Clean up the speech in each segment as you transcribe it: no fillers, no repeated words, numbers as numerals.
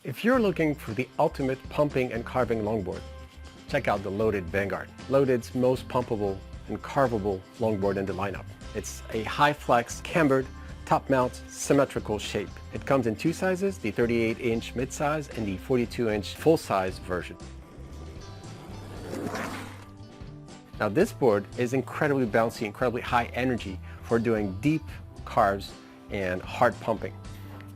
If you're looking for the ultimate pumping and carving longboard, check out the Loaded Vanguard. Loaded's most pumpable and carvable longboard in the lineup. It's a high flex, cambered, top mount, symmetrical shape. It comes in two sizes, the 38-inch mid-size and the 42-inch full-size version. Now this board is incredibly bouncy, incredibly high energy for doing deep carves and hard pumping.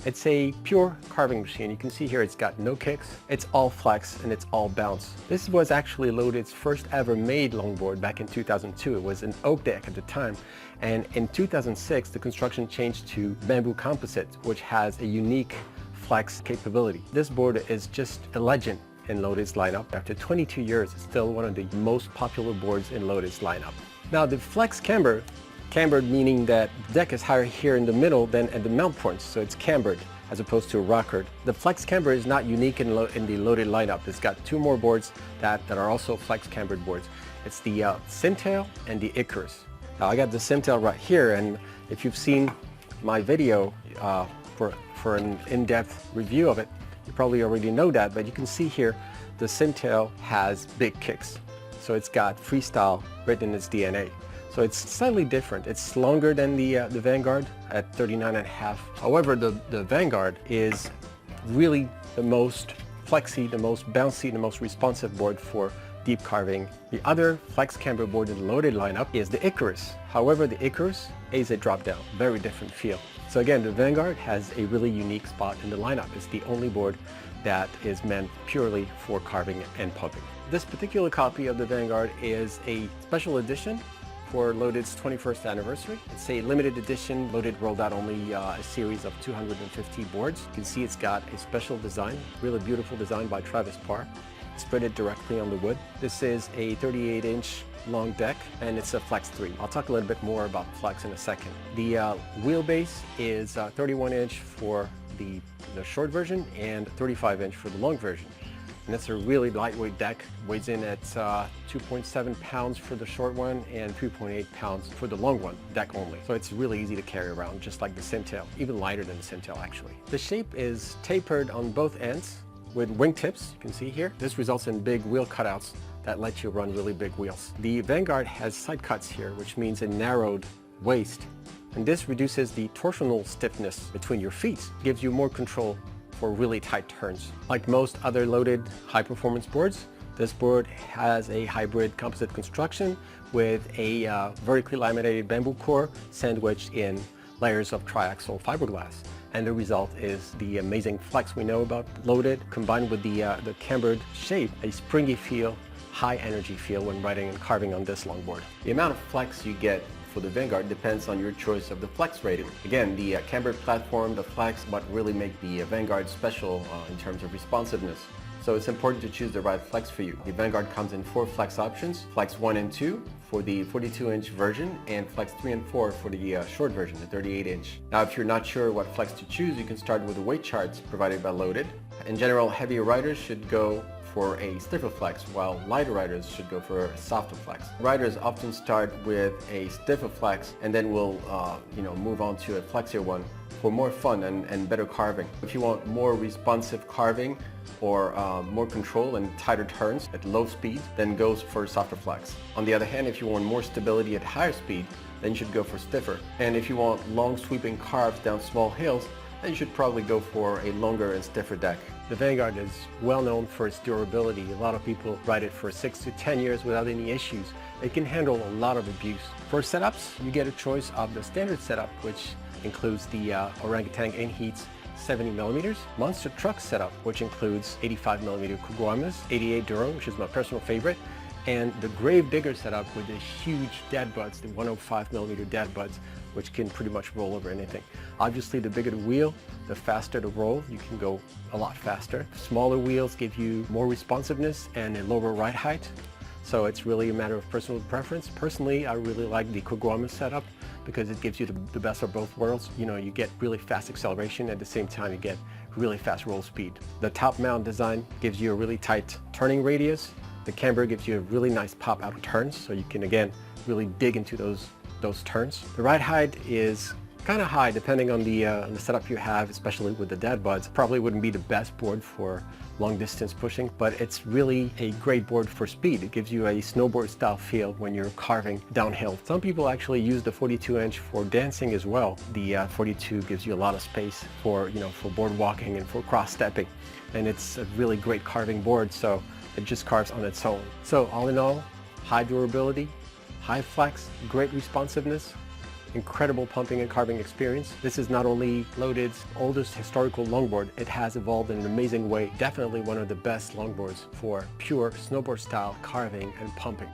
It's a pure carving machine. You can see here it's got no kicks, it's all flex, and it's all bounce. This was actually Loaded's first ever made longboard back in 2002. It was an oak deck at the time, and in 2006 the construction changed to bamboo composite, which has a unique flex capability. This board is just a legend in Loaded's lineup. After 22 years, it's still one of the most popular boards in Loaded's lineup. Now the flex camber, cambered meaning that the deck is higher here in the middle than at the mount points, so it's cambered as opposed to a rockered. The flex camber is not unique in the Loaded lineup. It's got two more boards that are also flex cambered boards. It's the Simtail and the Icarus. Now I got the Simtail right here, and if you've seen my video for an in-depth review of it, you probably already know that, but you can see here the Simtail has big kicks. So it's got freestyle written in its DNA. So it's slightly different. It's longer than the Vanguard at 39.5. However, the Vanguard is really the most flexy, the most bouncy, the most responsive board for deep carving. The other flex camber board in the Loaded lineup is the Icarus. However, the Icarus is a drop down, very different feel. So again, the Vanguard has a really unique spot in the lineup. It's the only board that is meant purely for carving and pumping. This particular copy of the Vanguard is a special edition for Loaded's 21st anniversary. It's a limited edition. Loaded rolled out only a series of 250 boards. You can see it's got a special design, really beautiful design by Travis Parr. It's printed directly on the wood. This is a 38-inch long deck, and it's a Flex 3. I'll talk a little bit more about Flex in a second. The wheelbase is 31-inch for the short version and 35-inch for the long version. And it's a really lightweight deck, weighs in at 2.7 pounds for the short one and 3.8 pounds for the long one, deck only. So it's really easy to carry around, just like the Simtail, even lighter than the Simtail actually. The shape is tapered on both ends with wingtips, you can see here. This results in big wheel cutouts that let you run really big wheels. The Vanguard has side cuts here, which means a narrowed waist. And this reduces the torsional stiffness between your feet, gives you more control for really tight turns. Like most other Loaded high-performance boards, this board has a hybrid composite construction with a vertically laminated bamboo core sandwiched in layers of triaxial fiberglass. And the result is the amazing flex we know about Loaded, combined with the cambered shape, a springy feel, high energy feel when riding and carving on this longboard. The amount of flex you get for the Vanguard depends on your choice of the flex rating. Again, the cambered platform, the flex, what really make the Vanguard special in terms of responsiveness. So it's important to choose the right flex for you. The Vanguard comes in 4 flex options, Flex 1 and 2 for the 42-inch version and Flex 3 and 4 for the short version, the 38-inch. Now if you're not sure what flex to choose, you can start with the weight charts provided by Loaded. In general, heavier riders should go for a stiffer flex, while lighter riders should go for a softer flex. Riders often start with a stiffer flex and then will move on to a flexier one for more fun and better carving. If you want more responsive carving or more control and tighter turns at low speed, then goes for softer flex. On the other hand, if you want more stability at higher speed, then you should go for stiffer. And if you want long sweeping carves down small hills, then you should probably go for a longer and stiffer deck. The Vanguard is well known for its durability. A lot of people ride it for 6 to 10 years without any issues. It can handle a lot of abuse. For setups, you get a choice of the standard setup, which includes the Orangutan Inheats 70mm, Monster Truck setup, which includes 85mm Kuguamas, 88 Duro, which is my personal favorite, and the Grave Digger setup with the huge dad butts, the 105mm dad butts, which can pretty much roll over anything. Obviously, the bigger the wheel, the faster the roll. You can go a lot faster. Smaller wheels give you more responsiveness and a lower ride height. So it's really a matter of personal preference. Personally, I really like the Kuguama setup because it gives you the best of both worlds. You know, you get really fast acceleration, at the same time you get really fast roll speed. The top mount design gives you a really tight turning radius. The camber gives you a really nice pop out of turns, so you can again really dig into those turns. The ride height is Kind of high depending on the setup you have, especially with the dad buds. Probably wouldn't be the best board for long distance pushing, but it's really a great board for speed. It gives you a snowboard style feel when you're carving downhill. Some people actually use the 42-inch for dancing as well. The 42 gives you a lot of space for, for board walking and for cross stepping. And it's a really great carving board, so it just carves on its own. So all in all, high durability, high flex, great responsiveness, incredible pumping and carving experience. This is not only Loaded's oldest historical longboard, it has evolved in an amazing way. Definitely one of the best longboards for pure snowboard style carving and pumping.